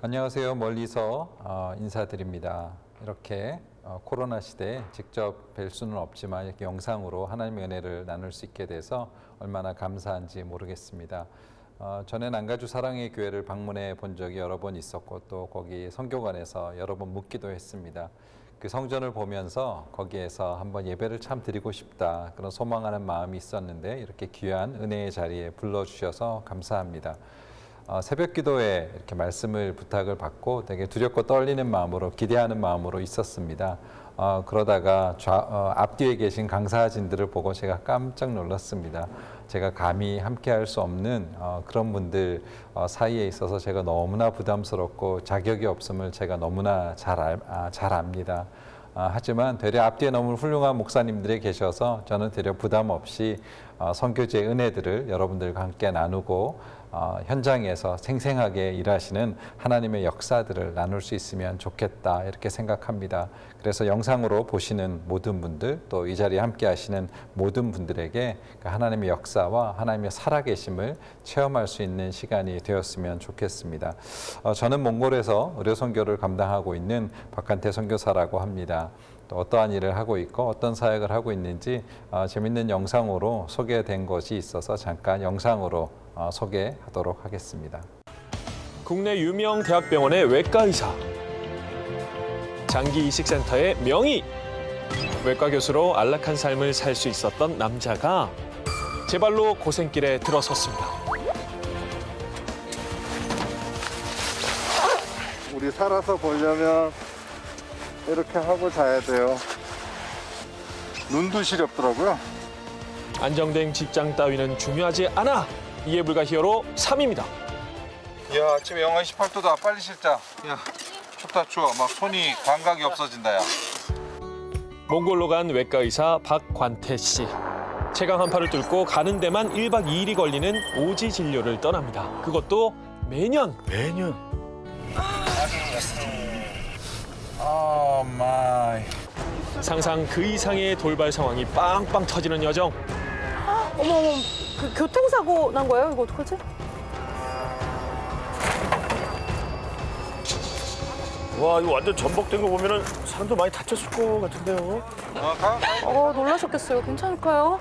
안녕하세요. 멀리서 인사드립니다. 이렇게 코로나 시대에 직접 뵐 수는 없지만 이렇게 영상으로 하나님의 은혜를 나눌 수 있게 돼서 얼마나 감사한지 모르겠습니다. 전에 남가주 사랑의 교회를 방문해 본 적이 여러 번 있었고 또 거기 선교관에서 여러 번 묵기도 했습니다. 그 성전을 보면서 거기에서 한번 예배를 참 드리고 싶다 그런 소망하는 마음이 있었는데 이렇게 귀한 은혜의 자리에 불러주셔서 감사합니다. 새벽 기도에 이렇게 말씀을 부탁을 받고 되게 두렵고 떨리는 마음으로 기대하는 마음으로 있었습니다. 그러다가 앞뒤에 계신 강사진들을 보고 제가 깜짝 놀랐습니다. 제가 감히 함께 할 수 없는 그런 분들 사이에 있어서 제가 너무나 부담스럽고 자격이 없음을 제가 너무나 잘 압니다. 하지만 되려 앞뒤에 너무 훌륭한 목사님들이 계셔서 저는 되려 부담 없이 선교지의 은혜들을 여러분들과 함께 나누고 현장에서 생생하게 일하시는 하나님의 역사들을 나눌 수 있으면 좋겠다 이렇게 생각합니다. 그래서 영상으로 보시는 모든 분들 또 이 자리에 함께 하시는 모든 분들에게 하나님의 역사와 하나님의 살아계심을 체험할 수 있는 시간이 되었으면 좋겠습니다. 저는 몽골에서 의료 선교를 감당하고 있는 박한태 선교사라고 합니다. 또 어떠한 일을 하고 있고 어떤 사역을 하고 있는지 재밌는 영상으로 소개된 것이 있어서 잠깐 영상으로 소개하도록 하겠습니다. 국내 유명 대학병원의 외과 의사, 장기 이식센터의 명의, 외과 교수로 안락한 삶을 살 수 있었던 남자가 제 발로 고생길에 들어섰습니다. 우리 살아서 보려면 이렇게 하고 자야 돼요. 눈도 시렵더라고요. 안정된 직장 따위는 중요하지 않아. 이해 불가 히어로 3입니다. 야, 아침에 영하 28도다. 빨리 씻자. 야, 춥다 추워. 막 손이 감각이 없어진다, 야. 몽골로 간 외과 의사 박관태 씨. 최강 한파를 뚫고 가는 데만 1박 2일이 걸리는 오지 진료를 떠납니다. 그것도 매년. 오 마이. 상상 그 이상의 돌발 상황이 빵빵 터지는 여정. 어머, 그 교통사고 난 거예요? 이거 어떡하지? 와, 이거 완전 전복된 거 보면은 사람도 많이 다쳤을 것 같은데요. 놀라셨겠어요. 괜찮을까요?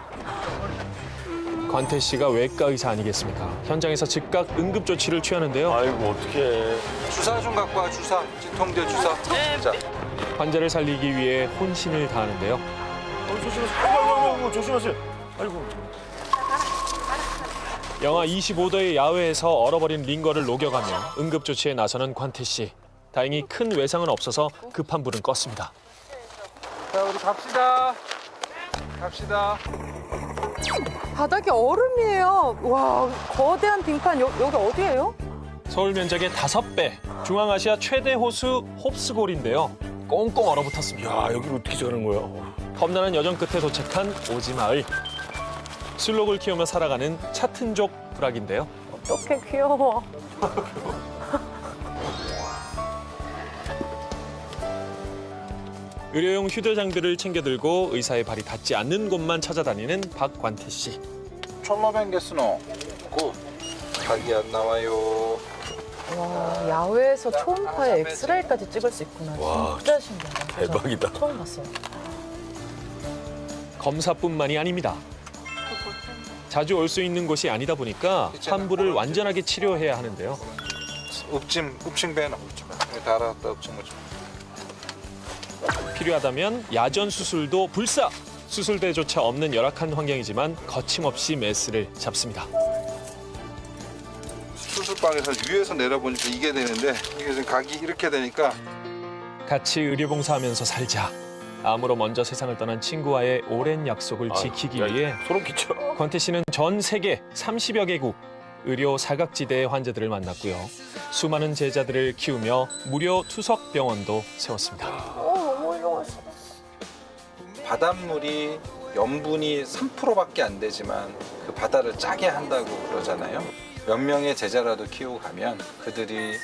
관태 씨가 외과 의사 아니겠습니까? 현장에서 즉각 응급 조치를 취하는데요. 아이고, 어떡해. 주사 좀 갖고 와, 주사. 진통제 주사. 자. 환자를 살리기 위해 혼신을 다하는데요. 조심하세요. 아이고, 조심하세요. 아이고. 영하 25도의 야외에서 얼어버린 링거를 녹여가며 응급 조치에 나서는 관태 씨. 다행히 큰 외상은 없어서 급한 불은 껐습니다. 자, 우리 갑시다. 갑시다. 바닥이 얼음이에요. 와, 거대한 빙판. 여기 어디예요? 서울 면적의 5배, 중앙아시아 최대 호수 홉스골인데요. 꽁꽁 얼어붙었습니다. 야, 여기를 어떻게 저러는 거야? 험난한 여정 끝에 도착한 오지마을. 술록을 키우며 살아가는 차튼족 부락인데요. 어떡해, 귀여워. 의료용 휴대장들을 챙겨 들고 의사의 발이 닿지 않는 곳만 찾아다니는 박관태 씨. 촐로뱅게스노. 고. 각이 안 나와요. 와, 야외에서 초음파에 엑스레이까지 찍을 수 있구나. 와, 진짜 신기하다. 대박이다. 처음 봤어요. 검사뿐만이 아닙니다. 자주 올 수 있는 곳이 아니다 보니까 환부를 완전하게 치료해야 하는데요. 읍칭 배는 여기 달았다, 읍칭 거 좀. 필요하다면 야전 수술도 불사! 수술대조차 없는 열악한 환경이지만 거침없이 메스를 잡습니다. 수술방에서 위에서 내려보니까 이게 되는데 이게 지금 각이 이렇게 되니까 같이 의료봉사하면서 살자. 암으로 먼저 세상을 떠난 친구와의 오랜 약속을 지키기 위해 소름 끼쳐. 권태 씨는 전 세계 30여 개국 의료 사각지대의 환자들을 만났고요. 수많은 제자들을 키우며 무료 투석 병원도 세웠습니다. 너무 훌륭하시다. 바닷물이 염분이 3%밖에 안 되지만 그 바다를 짜게 한다고 그러잖아요. 몇 명의 제자라도 키우고 가면 그들이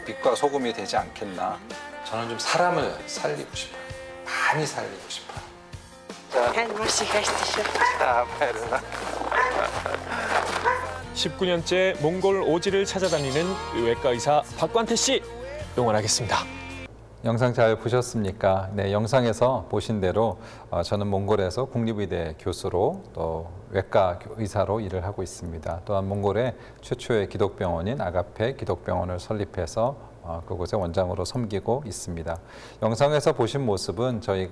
빛과 소금이 되지 않겠나. 저는 좀 사람을 살리고 싶어요. 많이 살리고 싶어요. 자, 바이러나. 19년째 몽골 오지를 찾아다니는 외과 의사 박관태 씨. 응원하겠습니다. 영상 잘 보셨습니까? 네, 영상에서 보신 대로 저는 몽골에서 국립의대 교수로 또 외과 의사로 일을 하고 있습니다. 또한 몽골의 최초의 기독병원인 아가페 기독병원을 설립해서 그곳의 원장으로 섬기고 있습니다. 영상에서 보신 모습은 저희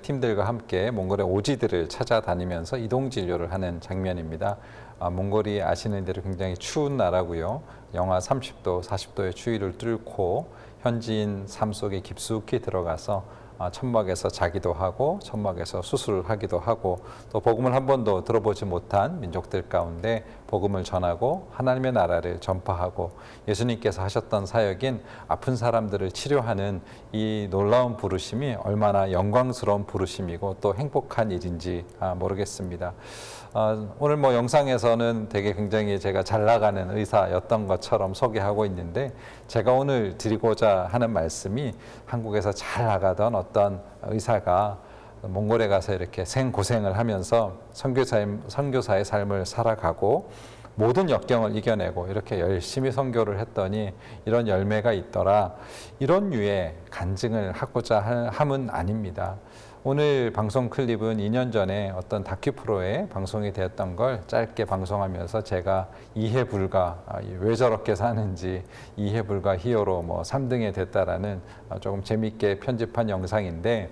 팀들과 함께 몽골의 오지들을 찾아다니면서 이동 진료를 하는 장면입니다. 몽골이 아시는 대로 굉장히 추운 나라고요. 영하 30도, 40도의 추위를 뚫고 현지인 삶 속에 깊숙이 들어가서 천막에서 자기도 하고 천막에서 수술을 하기도 하고 또 복음을 한 번도 들어보지 못한 민족들 가운데 복음을 전하고 하나님의 나라를 전파하고 예수님께서 하셨던 사역인 아픈 사람들을 치료하는 이 놀라운 부르심이 얼마나 영광스러운 부르심이고 또 행복한 일인지 모르겠습니다. 오늘 영상에서는 되게 굉장히 제가 잘 나가는 의사였던 것처럼 소개하고 있는데 제가 오늘 드리고자 하는 말씀이 한국에서 잘 나가던 어떤 의사가 몽골에 가서 이렇게 생고생을 하면서 선교사의 삶을 살아가고 모든 역경을 이겨내고 이렇게 열심히 선교를 했더니 이런 열매가 있더라. 이런 류의 간증을 하고자 함은 아닙니다. 오늘 방송 클립은 2년 전에 어떤 다큐 프로에 방송이 되었던 걸 짧게 방송하면서 제가 이해 불가, 왜 저렇게 사는지 이해 불가 히어로 3등에 됐다라는 조금 재밌게 편집한 영상인데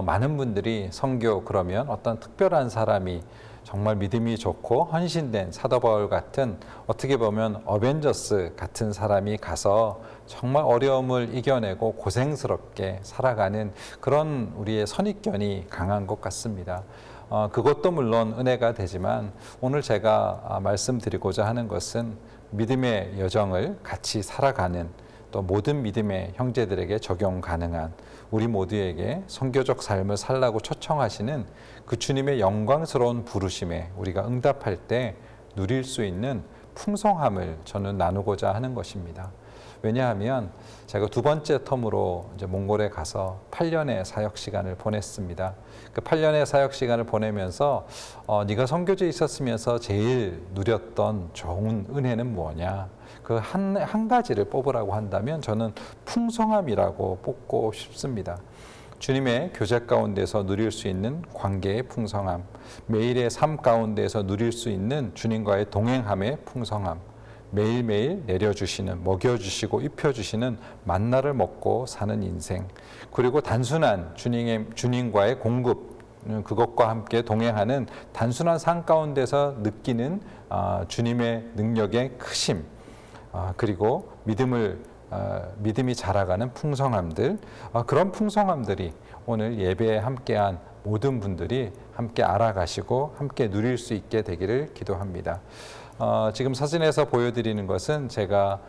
많은 분들이 선교 그러면 어떤 특별한 사람이 정말 믿음이 좋고 헌신된 사도 바울 같은 어떻게 보면 어벤져스 같은 사람이 가서 정말 어려움을 이겨내고 고생스럽게 살아가는 그런 우리의 선입견이 강한 것 같습니다. 그것도 물론 은혜가 되지만 오늘 제가 말씀드리고자 하는 것은 믿음의 여정을 같이 살아가는 또 모든 믿음의 형제들에게 적용 가능한 우리 모두에게 선교적 삶을 살라고 초청하시는 그 주님의 영광스러운 부르심에 우리가 응답할 때 누릴 수 있는 풍성함을 저는 나누고자 하는 것입니다. 왜냐하면 제가 두 번째 텀으로 이제 몽골에 가서 8년의 사역 시간을 보냈습니다. 그 8년의 사역 시간을 보내면서 네가 선교지에 있었으면서 제일 누렸던 좋은 은혜는 뭐냐? 그 한 가지를 뽑으라고 한다면 저는 풍성함이라고 뽑고 싶습니다. 주님의 교제 가운데서 누릴 수 있는 관계의 풍성함, 매일의 삶 가운데서 누릴 수 있는 주님과의 동행함의 풍성함, 매일매일 내려주시는, 먹여주시고 입혀주시는 만나를 먹고 사는 인생, 그리고 단순한 주님과의 공급, 그것과 함께 동행하는 단순한 삶 가운데서 느끼는 주님의 능력의 크심, 그리고 믿음이 자라가는 풍성함들, 그런 풍성함들이 오늘 예배에 함께한 모든 분들이 함께 알아가시고 함께 누릴 수 있게 되기를 기도합니다. 지금 사진에서 보여드리는 것은 제가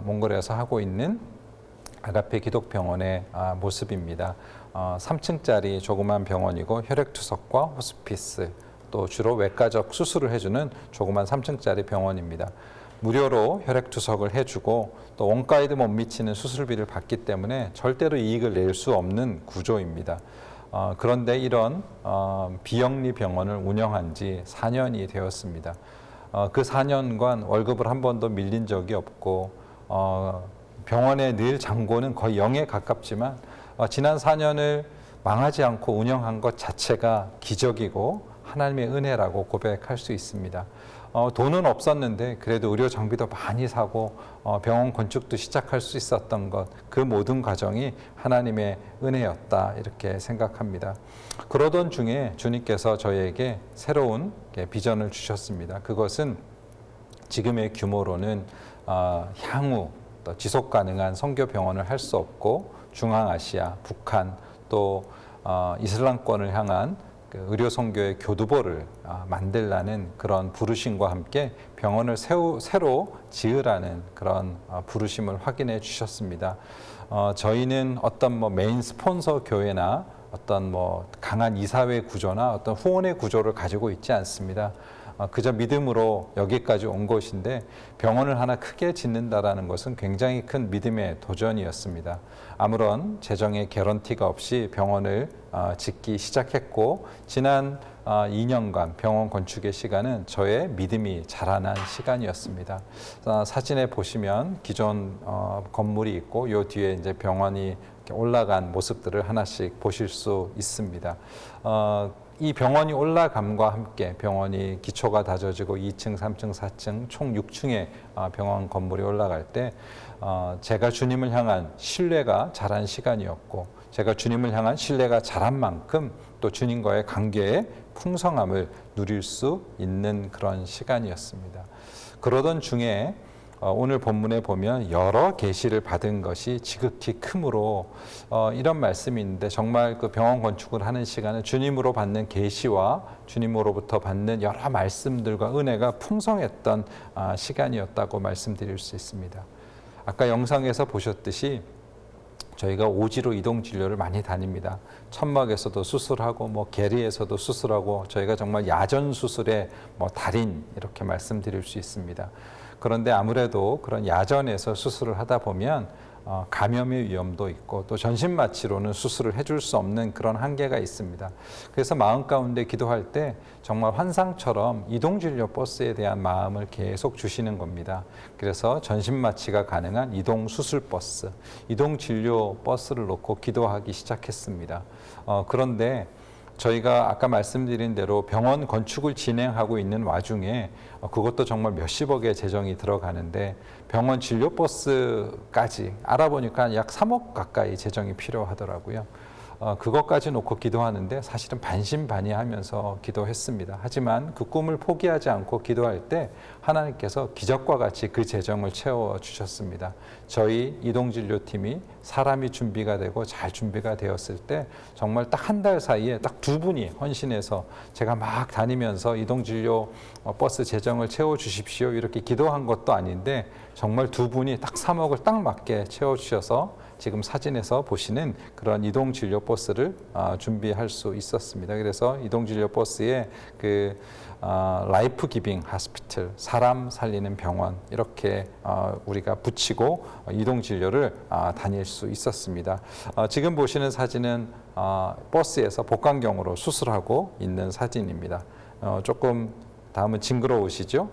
몽골에서 하고 있는 아가페 기독병원의 모습입니다. 3층짜리 조그만 병원이고 혈액투석과 호스피스, 또 주로 외과적 수술을 해주는 조그만 3층짜리 병원입니다. 무료로 혈액투석을 해주고 또 원가에도 못 미치는 수술비를 받기 때문에 절대로 이익을 낼 수 없는 구조입니다. 그런데 이런 비영리 병원을 운영한 지 4년이 되었습니다. 그 4년간 월급을 한 번도 밀린 적이 없고 병원의 늘 잔고는 거의 0에 가깝지만 지난 4년을 망하지 않고 운영한 것 자체가 기적이고 하나님의 은혜라고 고백할 수 있습니다. 돈은 없었는데 그래도 의료 장비도 많이 사고 병원 건축도 시작할 수 있었던 것, 그 모든 과정이 하나님의 은혜였다 이렇게 생각합니다. 그러던 중에 주님께서 저희에게 새로운 비전을 주셨습니다. 그것은 지금의 규모로는 향후 또 지속 가능한 선교 병원을 할 수 없고 중앙아시아, 북한 또 이슬람권을 향한 그 의료 선교의 교두보를 만들라는 그런 부르심과 함께 병원을 새로 지으라는 그런 부르심을 확인해 주셨습니다. 저희는 어떤 메인 스폰서 교회나 어떤 강한 이사회 구조나 어떤 후원의 구조를 가지고 있지 않습니다. 그저 믿음으로 여기까지 온 것인데 병원을 하나 크게 짓는다라는 것은 굉장히 큰 믿음의 도전이었습니다. 아무런 재정의 개런티가 없이 병원을 짓기 시작했고 지난 2년간 병원 건축의 시간은 저의 믿음이 자라난 시간이었습니다. 사진에 보시면 기존 건물이 있고 요 뒤에 이제 병원이 이렇게 올라간 모습들을 하나씩 보실 수 있습니다. 이 병원이 올라감과 함께 병원이 기초가 다져지고 2층, 3층, 4층 총 6층의 병원 건물이 올라갈 때 제가 주님을 향한 신뢰가 자란 시간이었고 제가 주님을 향한 신뢰가 자란 만큼 또 주님과의 관계의 풍성함을 누릴 수 있는 그런 시간이었습니다. 그러던 중에 오늘 본문에 보면 여러 계시를 받은 것이 지극히 크므로 이런 말씀이 있는데 정말 그 병원 건축을 하는 시간은 주님으로 받는 계시와 주님으로부터 받는 여러 말씀들과 은혜가 풍성했던 시간이었다고 말씀드릴 수 있습니다. 아까 영상에서 보셨듯이 저희가 오지로 이동 진료를 많이 다닙니다. 천막에서도 수술하고 뭐 계리에서도 수술하고 저희가 정말 야전 수술의 뭐 달인 이렇게 말씀드릴 수 있습니다. 그런데 아무래도 그런 야전에서 수술을 하다 보면 감염의 위험도 있고 또 전신 마취로는 수술을 해줄 수 없는 그런 한계가 있습니다. 그래서 마음 가운데 기도할 때 정말 환상처럼 이동진료 버스에 대한 마음을 계속 주시는 겁니다. 그래서 전신 마취가 가능한 이동 수술 버스, 이동 진료 버스를 놓고 기도하기 시작했습니다. 그런데 저희가 아까 말씀드린 대로 병원 건축을 진행하고 있는 와중에 그것도 정말 몇십억의 재정이 들어가는데 병원 진료버스까지 알아보니까 약 3억 가까이 재정이 필요하더라고요. 그것까지 놓고 기도하는데 사실은 반신반의하면서 기도했습니다. 하지만 그 꿈을 포기하지 않고 기도할 때 하나님께서 기적과 같이 그 재정을 채워주셨습니다. 저희 이동진료팀이 사람이 준비가 되고 잘 준비가 되었을 때 정말 딱 한 달 사이에 딱 2분이 헌신해서 제가 막 다니면서 이동진료 버스 재정을 채워주십시오 이렇게 기도한 것도 아닌데 정말 2분이 딱 3억을 딱 맞게 채워주셔서 지금 사진에서 보시는 그런 이동진료 버스를 준비할 수 있었습니다. 그래서 이동진료 버스에 그 라이프 기빙 하스피틀, 사람 살리는 병원 이렇게 우리가 붙이고 이동진료를 다닐 수 있었습니다. 지금 보시는 사진은 버스에서 복강경으로 수술하고 있는 사진입니다. 조금 다음은 징그러우시죠?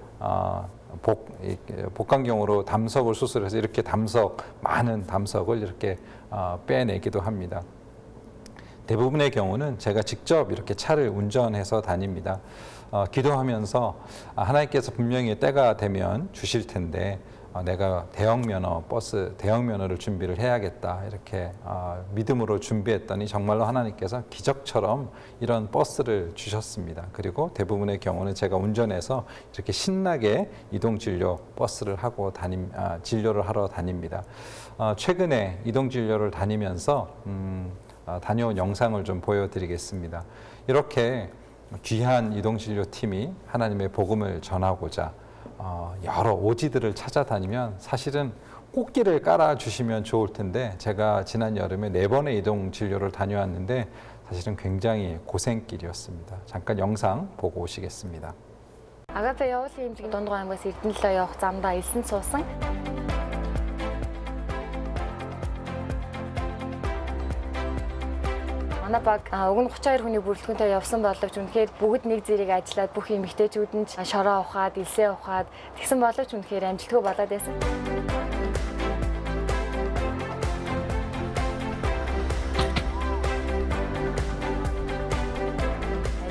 복강경으로 담석을 수술해서 이렇게 많은 담석을 이렇게 빼내기도 합니다. 대부분의 경우는 제가 직접 이렇게 차를 운전해서 다닙니다. 기도하면서 하나님께서 분명히 때가 되면 주실 텐데 내가 대형 면허를 준비를 해야겠다 이렇게 믿음으로 준비했더니 정말로 하나님께서 기적처럼 이런 버스를 주셨습니다. 그리고 대부분의 경우는 제가 운전해서 이렇게 신나게 이동진료 버스를 하고 진료를 하러 다닙니다. 최근에 이동진료를 다니면서 다녀온 영상을 좀 보여드리겠습니다. 이렇게 귀한 이동진료팀이 하나님의 복음을 전하고자 여러 오지들을 찾아다니면 사실은 꽃길을 깔아주시면 좋을 텐데 제가 지난 여름에 4번의 이동진료를 다녀왔는데 사실은 굉장히 고생길이었습니다. 잠깐 영상 보고 오시겠습니다. Агата явуулын имлэг дундгой аймагаас Эрдэнэлөө явах замдаа элсэн суусан. Манай баг уг нь 32 хүний бүрэлдэхүүнтэй явсан боловч үнэхээр бүгд нэг зэрэг ажиллаад бүх эмэгтэйчүүд нь шороо ухаад, элсээ ухаад тэгсэн боловч үнэхээр амжилтгүй болоод байсан.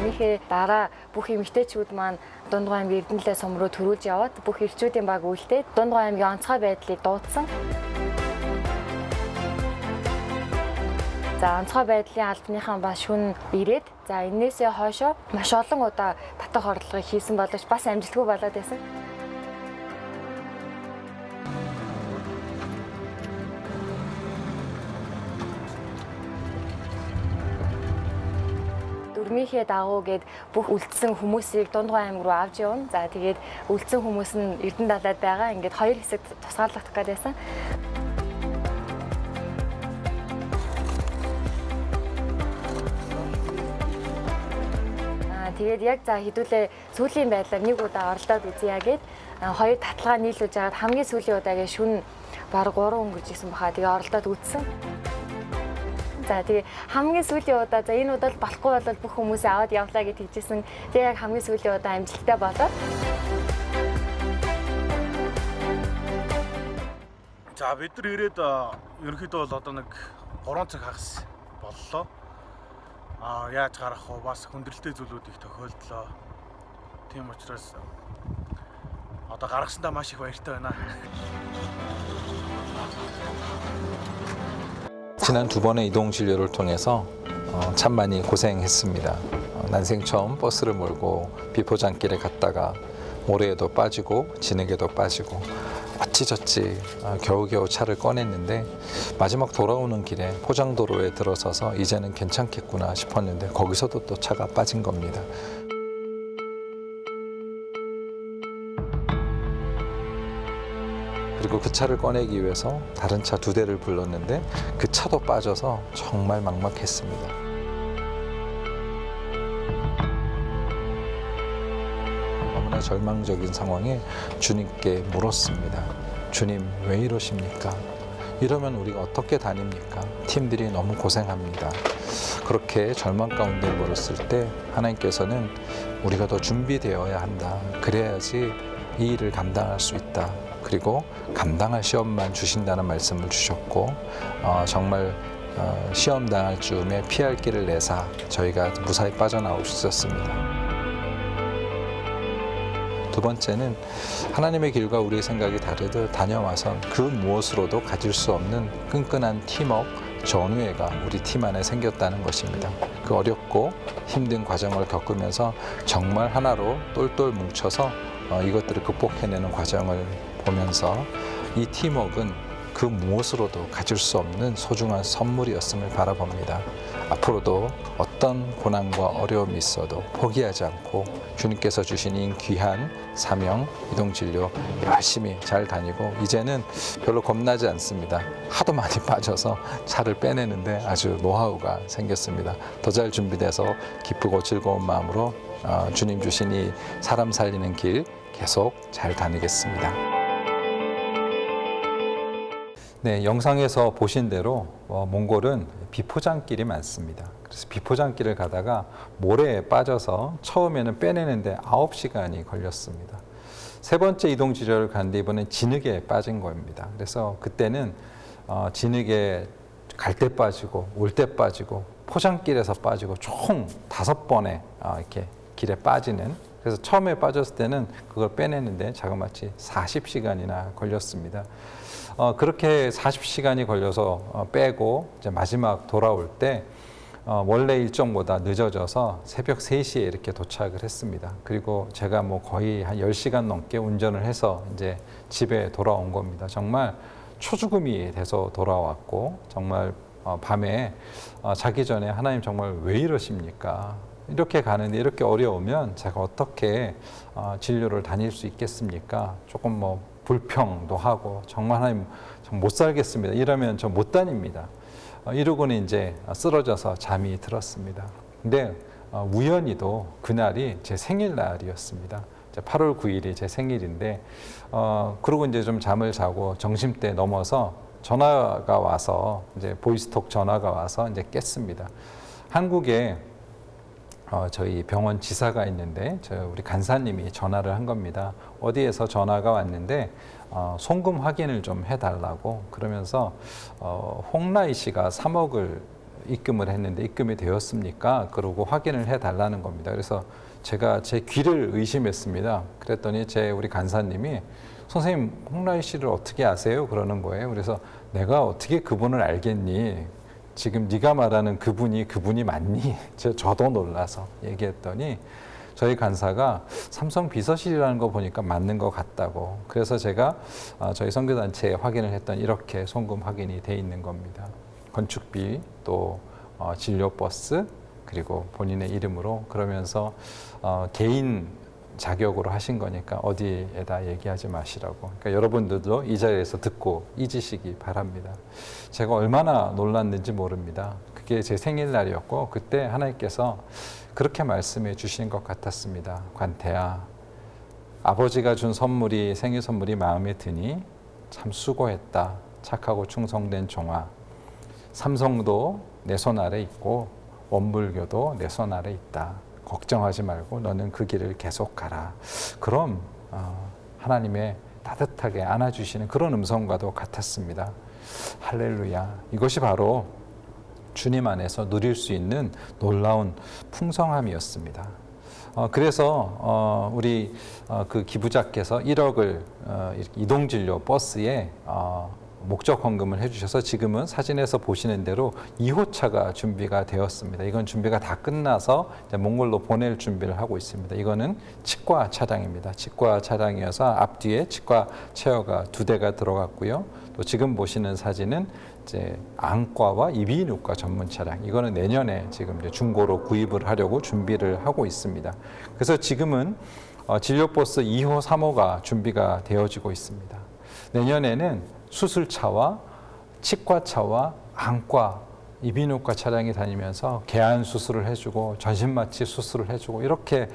Энийхээ дараа бүх эмэгтэйчүүд маань Дундгой аймгийн Эрдэнэлээ сум руу төрүүлж яваад бүх эрчүүдийн баг үлдээд Дундгой аймгийн онцгой байдлыг дуудсан. За онцгой байдлын албаныхан бас шүн ирээд за энээсээ хойшоо маш олон удаа татах орлогыг хийсэн боловч бас амжилтгүй болоод байсан. Дөрмийнхээ дагуу гээд бүх үлдсэн хүмүүсийг Дундгой аймаг руу авч явна. За тэгээд үлдсэн хүмүүс нь Эрдэнэ далайд байгаа. Ингээд 2 хэсэгт тусгаарлагдах гээд байсан. Тэгээд яг за хэдүүлээ сүүлийн байдлаар нэг удаа оролдоод үзье гээд 2 таталгаа нийлүүлж агаад хамгийн сүүлийн удаагийн шүн бараг 3 өнгөрч исэн баха. Тэгээ оролдоод үзсэн. За тэгээ хамгийн сүүлийн удаа за энэ удаад болохгүй бол бүх хүмүүсээ аваад явлаа гэж хэлжсэн. Тэгээ яг хамгийн сүүлийн удаа амжилттай болоод. За бид нар ирээд ерөнхийдөө бол одоо нэг 3 цаг хагас боллоо. Яаж гарах вэ? Бас хүндрэлтэй зүйлүүд их тохиолдлоо. Тийм учраас одоо гаргасандаа маш их баяртай байна. 지난 두 번의 이동 진료를 통해서 참 많이 고생했습니다. 난생 처음 버스를 몰고 비포장길에 갔다가 모래에도 빠지고 진흙에도 빠지고 어찌저찌 겨우겨우 차를 꺼냈는데 마지막 돌아오는 길에 포장도로에 들어서서 이제는 괜찮겠구나 싶었는데 거기서도 또 차가 빠진 겁니다. 그리고 그 차를 꺼내기 위해서 다른 차 2대를 불렀는데 그 차도 빠져서 정말 막막했습니다. 너무나 절망적인 상황에 주님께 물었습니다. 주님, 왜 이러십니까? 이러면 우리가 어떻게 다닙니까? 팀들이 너무 고생합니다. 그렇게 절망 가운데 물었을 때 하나님께서는 우리가 더 준비되어야 한다. 그래야지 이 일을 감당할 수 있다. 그리고 감당할 시험만 주신다는 말씀을 주셨고 정말 시험 당할 즈음에 피할 길을 내사 저희가 무사히 빠져나올 수 있었습니다. 두 번째는 하나님의 길과 우리의 생각이 다르듯 다녀와선 그 무엇으로도 가질 수 없는 끈끈한 팀워크, 전우애가 우리 팀 안에 생겼다는 것입니다. 그 어렵고 힘든 과정을 겪으면서 정말 하나로 똘똘 뭉쳐서 이것들을 극복해내는 과정을 보면서 이 팀워크는 그 무엇으로도 가질 수 없는 소중한 선물이었음을 바라봅니다. 앞으로도 어떤 고난과 어려움이 있어도 포기하지 않고 주님께서 주신 이 귀한 사명, 이동진료 열심히 잘 다니고 이제는 별로 겁나지 않습니다. 하도 많이 빠져서 차를 빼내는데 아주 노하우가 생겼습니다. 더 잘 준비돼서 기쁘고 즐거운 마음으로 주님 주신 이 사람 살리는 길 계속 잘 다니겠습니다. 네, 영상에서 보신 대로 몽골은 비포장길이 많습니다. 그래서 비포장길을 가다가 모래에 빠져서 처음에는 빼내는데 9시간이 걸렸습니다. 세 번째 이동 지료를 갔는데 이번엔 진흙에 빠진 겁니다. 그래서 그때는 진흙에 갈 때 빠지고 올 때 빠지고 포장길에서 빠지고 총 5번에 이렇게 길에 빠지는, 그래서 처음에 빠졌을 때는 그걸 빼내는데 자그마치 40시간이나 걸렸습니다. 그렇게 40시간이 걸려서 빼고 이제 마지막 돌아올 때 원래 일정보다 늦어져서 새벽 3시에 이렇게 도착을 했습니다. 그리고 제가 뭐 거의 한 10시간 넘게 운전을 해서 이제 집에 돌아온 겁니다. 정말 초죽음이 돼서 돌아왔고 정말 밤에 자기 전에 하나님 정말 왜 이러십니까? 이렇게 가는데 이렇게 어려우면 제가 어떻게 진료를 다닐 수 있겠습니까? 조금 뭐 불평도 하고 정말 하나님 못 살겠습니다. 이러면 저 못 다닙니다. 이러고는 이제 쓰러져서 잠이 들었습니다. 근데 우연히도 그날이 제 생일날이었습니다. 8월 9일이 제 생일인데 그러고 이제 좀 잠을 자고 점심때 넘어서 전화가 와서 이제 보이스톡 전화가 와서 이제 깼습니다. 한국에 저희 병원 지사가 있는데 우리 간사님이 전화를 한 겁니다. 어디에서 전화가 왔는데 송금 확인을 좀 해달라고 그러면서 홍라희 씨가 3억을 입금을 했는데 입금이 되었습니까? 그러고 확인을 해달라는 겁니다. 그래서 제가 제 귀를 의심했습니다. 그랬더니 우리 간사님이 선생님 홍라희 씨를 어떻게 아세요? 그러는 거예요. 그래서 내가 어떻게 그분을 알겠니? 지금 네가 말하는 그분이 맞니? 저도 놀라서 얘기했더니 저희 간사가 삼성 비서실이라는 거 보니까 맞는 것 같다고. 그래서 제가 저희 선교단체에 확인을 했더니 이렇게 송금 확인이 돼 있는 겁니다. 건축비, 또 진료버스, 그리고 본인의 이름으로. 그러면서 개인 자격으로 하신 거니까 어디에다 얘기하지 마시라고. 그러니까 여러분들도 이 자리에서 듣고 잊으시기 바랍니다. 제가 얼마나 놀랐는지 모릅니다. 그게 제 생일날이었고 그때 하나님께서 그렇게 말씀해 주신 것 같았습니다. 관태야, 아버지가 준 선물이 생일 선물이 마음에 드니 참 수고했다. 착하고 충성된 종아. 삼성도 내 손 아래 있고 원불교도 내 손 아래 있다. 걱정하지 말고 너는 그 길을 계속 가라. 그럼 하나님의 따뜻하게 안아주시는 그런 음성과도 같았습니다. 할렐루야. 이것이 바로 주님 안에서 누릴 수 있는 놀라운 풍성함이었습니다. 그래서 우리 그 기부자께서 1억을 이동진료 버스에 목적 헌금을 해주셔서 지금은 사진에서 보시는 대로 2호차가 준비가 되었습니다. 이건 준비가 다 끝나서 이제 몽골로 보낼 준비를 하고 있습니다. 이거는 치과 차량입니다. 치과 차량이어서 앞뒤에 치과 체어가 2대가 들어갔고요. 또 지금 보시는 사진은 이제 안과와 이비인후과 전문 차량. 이거는 내년에 지금 이제 중고로 구입을 하려고 준비를 하고 있습니다. 그래서 지금은 진료버스 2호, 3호가 준비가 되어지고 있습니다. 내년에는 수술차와 치과차와 안과, 이비인후과 차량이 다니면서 개안 수술을 해주고 전신마취 수술을 해주고 이렇게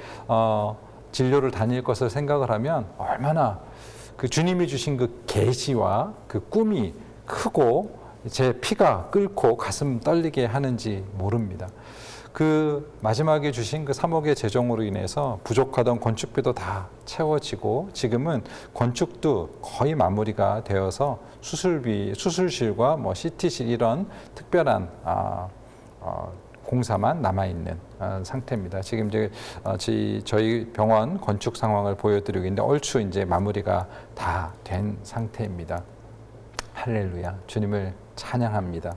진료를 다닐 것을 생각을 하면 얼마나 그 주님이 주신 그 계시와 그 꿈이 크고 제 피가 끓고 가슴 떨리게 하는지 모릅니다. 그 마지막에 주신 그 3억의 재정으로 인해서 부족하던 건축비도 다 채워지고 지금은 건축도 거의 마무리가 되어서 수술비, 수술실과 뭐 CT실 이런 특별한 공사만 남아 있는 상태입니다. 지금 이제 저희 병원 건축 상황을 보여드리고 있는데 얼추 이제 마무리가 다 된 상태입니다. 할렐루야. 주님을 찬양합니다.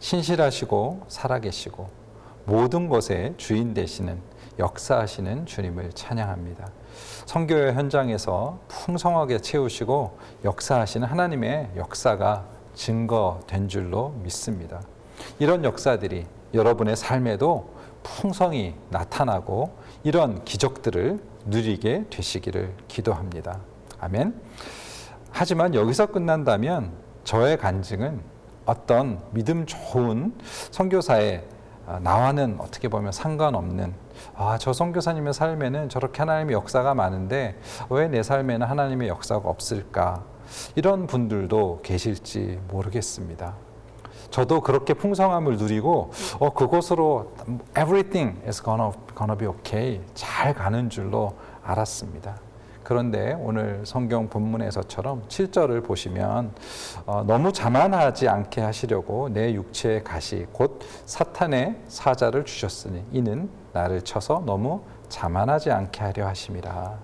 신실하시고 살아계시고 모든 것의 주인 되시는 역사하시는 주님을 찬양합니다. 선교회 현장에서 풍성하게 채우시고 역사하시는 하나님의 역사가 증거된 줄로 믿습니다. 이런 역사들이 여러분의 삶에도 풍성히 나타나고 이런 기적들을 누리게 되시기를 기도합니다. 아멘. 하지만 여기서 끝난다면 저의 간증은 어떤 믿음 좋은 선교사의 나와는 어떻게 보면 상관없는 저 선교사님의 삶에는 저렇게 하나님의 역사가 많은데 왜 내 삶에는 하나님의 역사가 없을까? 이런 분들도 계실지 모르겠습니다. 저도 그렇게 풍성함을 누리고 그곳으로 everything is gonna be okay 잘 가는 줄로 알았습니다. 그런데 오늘 성경 본문에서처럼 7절을 보시면 너무 자만하지 않게 하시려고 내 육체의 가시 곧 사탄의 사자를 주셨으니 이는 나를 쳐서 너무 자만하지 않게 하려 하심이라.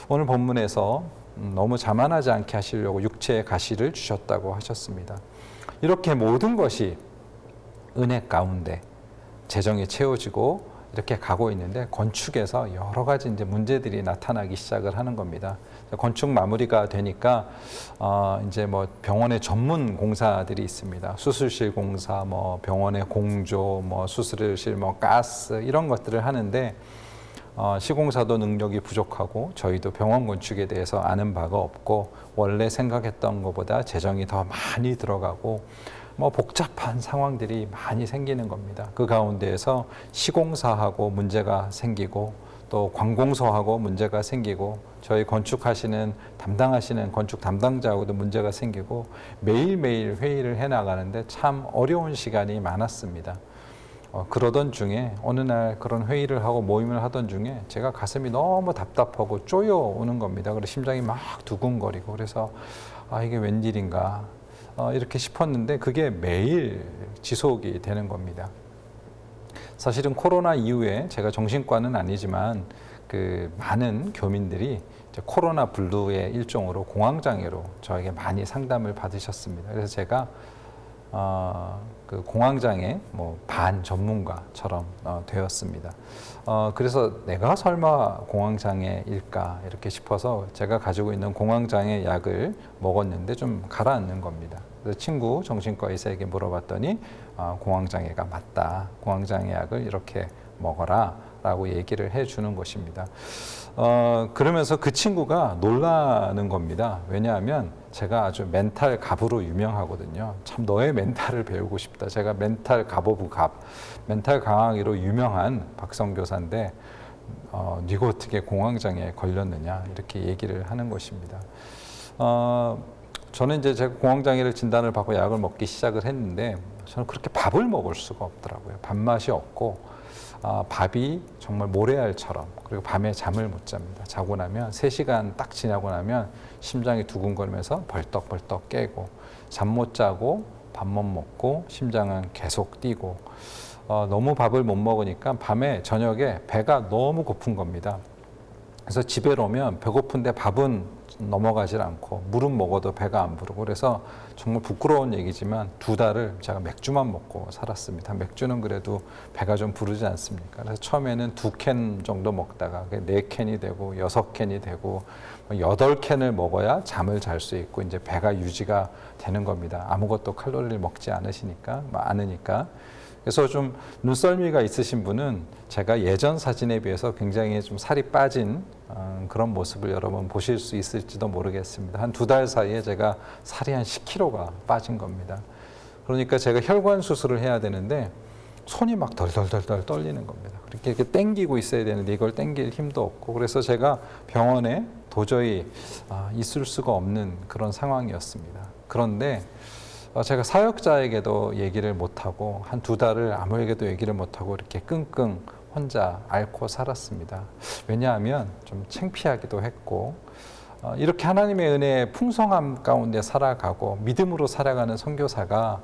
오늘 본문에서 너무 자만하지 않게 하시려고 육체의 가시를 주셨다고 하셨습니다. 이렇게 모든 것이 은혜 가운데 재정이 채워지고 이렇게 가고 있는데 건축에서 여러 가지 이제 문제들이 나타나기 시작을 하는 겁니다. 건축 마무리가 되니까 이제 뭐 병원의 전문 공사들이 있습니다. 수술실 공사, 뭐 병원의 공조, 뭐 수술실, 뭐 가스 이런 것들을 하는데 시공사도 능력이 부족하고 저희도 병원 건축에 대해서 아는 바가 없고 원래 생각했던 것보다 재정이 더 많이 들어가고 뭐 복잡한 상황들이 많이 생기는 겁니다. 그 가운데에서 시공사하고 문제가 생기고 또 관공서하고 문제가 생기고 저희 건축하시는 담당하시는 건축 담당자하고도 문제가 생기고 매일매일 회의를 해나가는데 참 어려운 시간이 많았습니다. 그러던 중에 어느 날 그런 회의를 하고 모임을 하던 중에 제가 가슴이 너무 답답하고 쪼여오는 겁니다. 그래서 심장이 막 두근거리고 그래서 이게 웬일인가 이렇게 싶었는데 그게 매일 지속이 되는 겁니다. 사실은 코로나 이후에 제가 정신과는 아니지만 그 많은 교민들이 이제 코로나 블루의 일종으로 공황장애로 저에게 많이 상담을 받으셨습니다. 그래서 제가 그 공황장애 뭐 반 전문가처럼 되었습니다. 그래서 내가 설마 공황장애일까 이렇게 싶어서 제가 가지고 있는 공황장애 약을 먹었는데 좀 가라앉는 겁니다. 그래서 친구 정신과 의사에게 물어봤더니 공황장애가 맞다. 공황장애 약을 이렇게 먹어라 라고 얘기를 해주는 것입니다. 그러면서 그 친구가 놀라는 겁니다. 왜냐하면 제가 아주 멘탈 갑으로 유명하거든요. 참 너의 멘탈을 배우고 싶다. 제가 멘탈 갑 오브 갑, 멘탈 강하기로 유명한 박성교사인데 네가 어떻게 공황장애에 걸렸느냐 이렇게 얘기를 하는 것입니다. 저는 이제 제가 공황장애를 진단을 받고 약을 먹기 시작을 했는데 저는 그렇게 밥을 먹을 수가 없더라고요. 밥맛이 없고 밥이 정말 모래알처럼, 그리고 밤에 잠을 못 잡니다. 자고 나면 3시간 딱 지나고 나면 심장이 두근거리면서 벌떡벌떡 깨고, 잠 못 자고 밥 못 먹고 심장은 계속 뛰고, 너무 밥을 못 먹으니까 밤에 저녁에 배가 너무 고픈 겁니다. 그래서 집에 오면 배고픈데 밥은 넘어가질 않고 물은 먹어도 배가 안 부르고, 그래서 정말 부끄러운 얘기지만 2달을 제가 맥주만 먹고 살았습니다. 맥주는 그래도 배가 좀 부르지 않습니까? 그래서 처음에는 2캔 정도 먹다가 4캔이 되고 6캔이 되고 8캔을 먹어야 잠을 잘 수 있고 이제 배가 유지가 되는 겁니다. 아무것도 칼로리를 먹지 않으니까. 그래서 좀 눈썰미가 있으신 분은 제가 예전 사진에 비해서 굉장히 좀 살이 빠진 그런 모습을 여러분 보실 수 있을지도 모르겠습니다. 한 2달 사이에 제가 살이 한 10kg가 빠진 겁니다. 그러니까 제가 혈관 수술을 해야 되는데 손이 막 덜덜덜덜 떨리는 겁니다. 이렇게 당기고 있어야 되는데 이걸 당길 힘도 없고, 그래서 제가 병원에 도저히 있을 수가 없는 그런 상황이었습니다. 그런데 제가 사역자에게도 얘기를 못하고 한 2달을 아무에게도 얘기를 못하고 이렇게 끙끙 혼자 앓고 살았습니다. 왜냐하면 좀 창피하기도 했고, 이렇게 하나님의 은혜의 풍성함 가운데 살아가고 믿음으로 살아가는 선교사가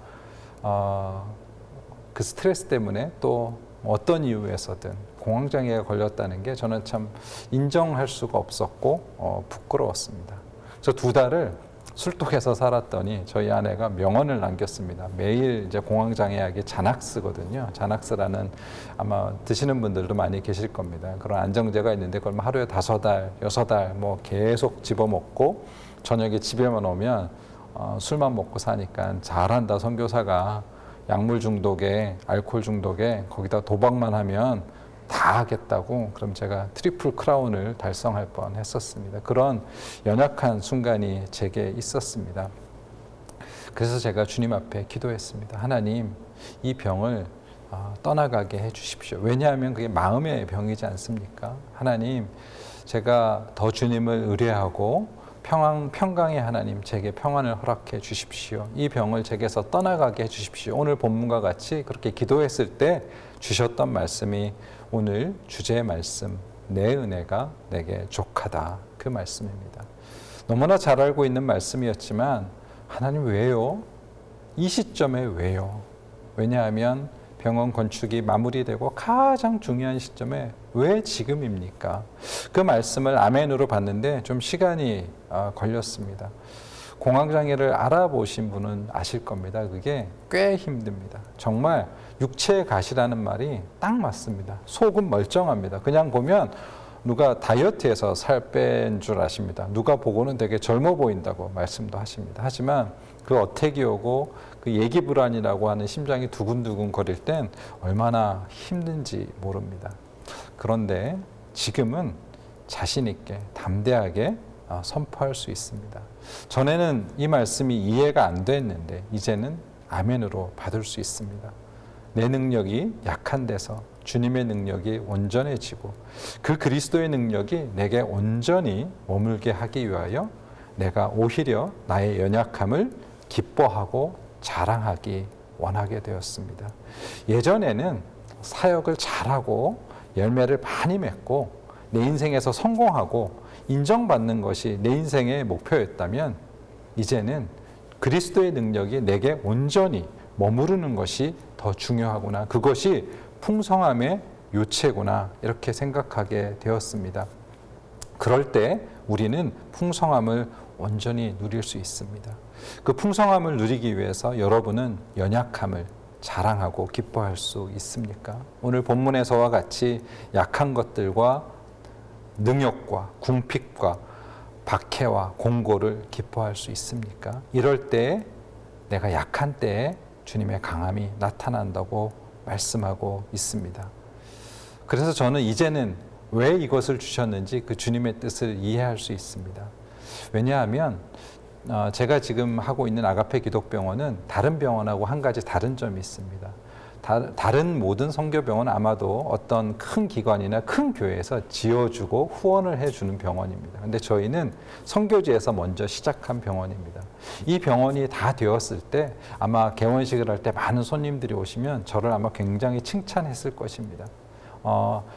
그 스트레스 때문에 또 어떤 이유에서든 공황장애가 걸렸다는 게 저는 참 인정할 수가 없었고 부끄러웠습니다. 그래서 2달을 술독해서 살았더니 저희 아내가 명언을 남겼습니다. 매일 이제 공황장애약이 자낙스거든요. 자낙스라는, 아마 드시는 분들도 많이 계실 겁니다. 그런 안정제가 있는데 그걸 하루에 5알, 6알 뭐 계속 집어먹고 저녁에 집에만 오면 술만 먹고 사니까 잘한다 선교사가, 약물 중독에 알코올 중독에 거기다 도박만 하면 다 하겠다고, 그럼 제가 트리플 크라운을 달성할 뻔 했었습니다. 그런 연약한 순간이 제게 있었습니다. 그래서 제가 주님 앞에 기도했습니다. 하나님, 이 병을 떠나가게 해주십시오. 왜냐하면 그게 마음의 병이지 않습니까? 하나님, 제가 더 주님을 의뢰하고 평강의 하나님, 제게 평안을 허락해 주십시오. 이 병을 제게서 떠나가게 해 주십시오. 오늘 본문과 같이 그렇게 기도했을 때 주셨던 말씀이 오늘 주제의 말씀, 내 은혜가 내게 족하다, 그 말씀입니다. 너무나 잘 알고 있는 말씀이었지만 하나님 왜요? 이 시점에 왜요? 왜냐하면 병원 건축이 마무리되고 가장 중요한 시점에 왜 지금입니까? 그 말씀을 아멘으로 봤는데 좀 시간이 걸렸습니다. 공황장애를 알아보신 분은 아실 겁니다. 그게 꽤 힘듭니다. 정말 육체의 가시라는 말이 딱 맞습니다. 속은 멀쩡합니다. 그냥 보면 누가 다이어트해서 살 뺀 줄 아십니다. 누가 보고는 되게 젊어 보인다고 말씀도 하십니다. 하지만 그 어택이 오고 그 예기불안이라고 하는 심장이 두근두근 거릴 땐 얼마나 힘든지 모릅니다. 그런데 지금은 자신 있게 담대하게 선포할 수 있습니다. 전에는 이 말씀이 이해가 안 됐는데 이제는 아멘으로 받을 수 있습니다. 내 능력이 약한 데서 주님의 능력이 온전해지고 그 그리스도의 능력이 내게 온전히 머물게 하기 위하여 내가 오히려 나의 연약함을 기뻐하고 자랑하기 원하게 되었습니다. 예전에는 사역을 잘하고 열매를 많이 맺고 내 인생에서 성공하고 인정받는 것이 내 인생의 목표였다면 이제는 그리스도의 능력이 내게 온전히 머무르는 것이 더 중요하구나. 그것이 풍성함의 요체구나. 이렇게 생각하게 되었습니다. 그럴 때 우리는 풍성함을 온전히 누릴 수 있습니다. 그 풍성함을 누리기 위해서 여러분은 연약함을 자랑하고 기뻐할 수 있습니까? 오늘 본문에서와 같이 약한 것들과 능욕과 궁핍과 박해와 공고를 기뻐할 수 있습니까? 이럴 때 내가 약한 때에 주님의 강함이 나타난다고 말씀하고 있습니다. 그래서 저는 이제는 왜 이것을 주셨는지 그 주님의 뜻을 이해할 수 있습니다. 왜냐하면 제가 지금 하고 있는 아가페 기독병원은 다른 병원하고 한 가지 다른 점이 있습니다. 다른 모든 성교병원은 아마도 어떤 큰 기관이나 큰 교회에서 지어주고 후원을 해주는 병원입니다. 근데 저희는 선교지에서 먼저 시작한 병원입니다. 이 병원이 다 되었을 때 아마 개원식을 할 때 많은 손님들이 오시면 저를 아마 굉장히 칭찬했을 것입니다.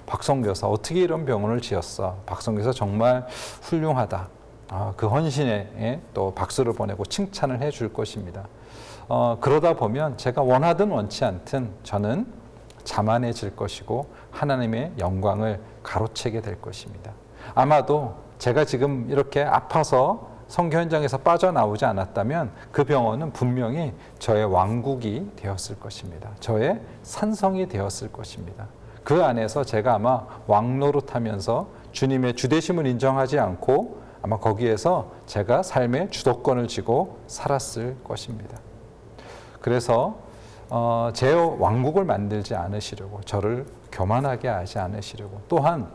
박성교사 어떻게 이런 병원을 지었어? 박성교사 정말 훌륭하다. 그 헌신에 또 박수를 보내고 칭찬을 해줄 것입니다. 그러다 보면 제가 원하든 원치 않든 저는 자만해질 것이고 하나님의 영광을 가로채게 될 것입니다. 아마도 제가 지금 이렇게 아파서 선교 현장에서 빠져나오지 않았다면 그 병원은 분명히 저의 왕국이 되었을 것입니다. 저의 산성이 되었을 것입니다. 그 안에서 제가 아마 왕노릇하면서 주님의 주되심을 인정하지 않고 아마 거기에서 제가 삶의 주도권을 쥐고 살았을 것입니다. 그래서 제 왕국을 만들지 않으시려고, 저를 교만하게 하지 않으시려고, 또한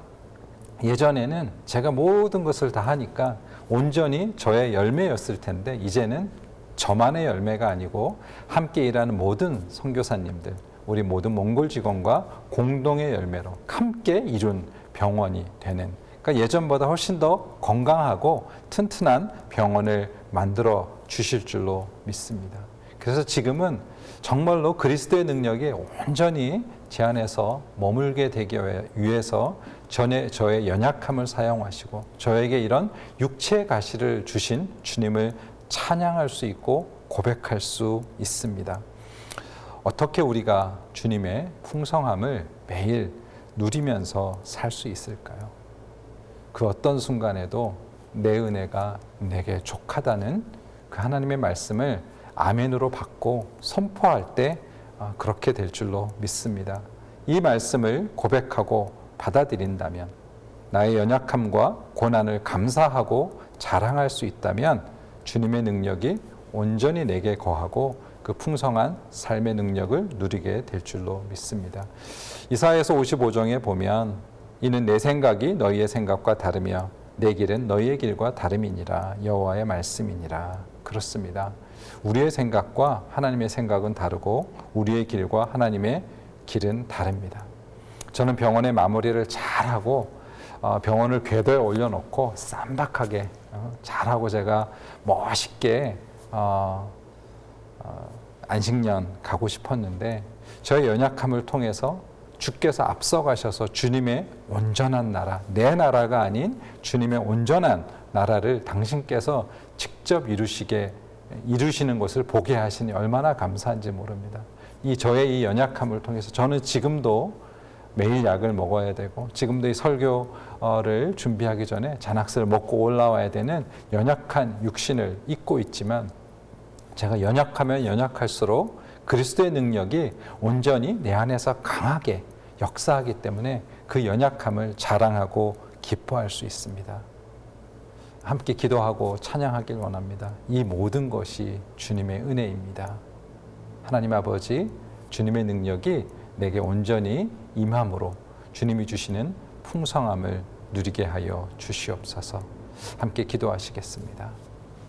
예전에는 제가 모든 것을 다 하니까 온전히 저의 열매였을 텐데 이제는 저만의 열매가 아니고 함께 일하는 모든 선교사님들, 우리 모든 몽골 직원과 공동의 열매로 함께 이룬 병원이 되는, 그러니까 예전보다 훨씬 더 건강하고 튼튼한 병원을 만들어 주실 줄로 믿습니다. 그래서 지금은 정말로 그리스도의 능력이 온전히 제 안에서 머물게 되기 위해서 저의 연약함을 사용하시고 저에게 이런 육체의 가시를 주신 주님을 찬양할 수 있고 고백할 수 있습니다. 어떻게 우리가 주님의 풍성함을 매일 누리면서 살 수 있을까요? 그 어떤 순간에도 내 은혜가 내게 족하다는 그 하나님의 말씀을 아멘으로 받고 선포할 때 그렇게 될 줄로 믿습니다. 이 말씀을 고백하고 받아들인다면, 나의 연약함과 고난을 감사하고 자랑할 수 있다면 주님의 능력이 온전히 내게 거하고 그 풍성한 삶의 능력을 누리게 될 줄로 믿습니다. 이사야서 55장에 보면 이는 내 생각이 너희의 생각과 다르며 내 길은 너희의 길과 다름이니라, 여호와의 말씀이니라. 그렇습니다. 우리의 생각과 하나님의 생각은 다르고 우리의 길과 하나님의 길은 다릅니다. 저는 병원의 마무리를 잘하고 병원을 궤도에 올려놓고 쌈박하게 잘하고 제가 멋있게 안식년 가고 싶었는데 저의 연약함을 통해서 주께서 앞서가셔서 주님의 온전한 나라, 내 나라가 아닌 주님의 온전한 나라를 당신께서 직접 이루시는 것을 보게 하시니 얼마나 감사한지 모릅니다. 저의 이 연약함을 통해서 저는 지금도 매일 약을 먹어야 되고 지금도 이 설교를 준비하기 전에 잔악스를 먹고 올라와야 되는 연약한 육신을 입고 있지만 제가 연약하면 연약할수록 그리스도의 능력이 온전히 내 안에서 강하게 역사하기 때문에 그 연약함을 자랑하고 기뻐할 수 있습니다. 함께 기도하고 찬양하길 원합니다. 이 모든 것이 주님의 은혜입니다. 하나님 아버지, 주님의 능력이 내게 온전히 임함으로 주님이 주시는 풍성함을 누리게 하여 주시옵소서. 함께 기도하시겠습니다.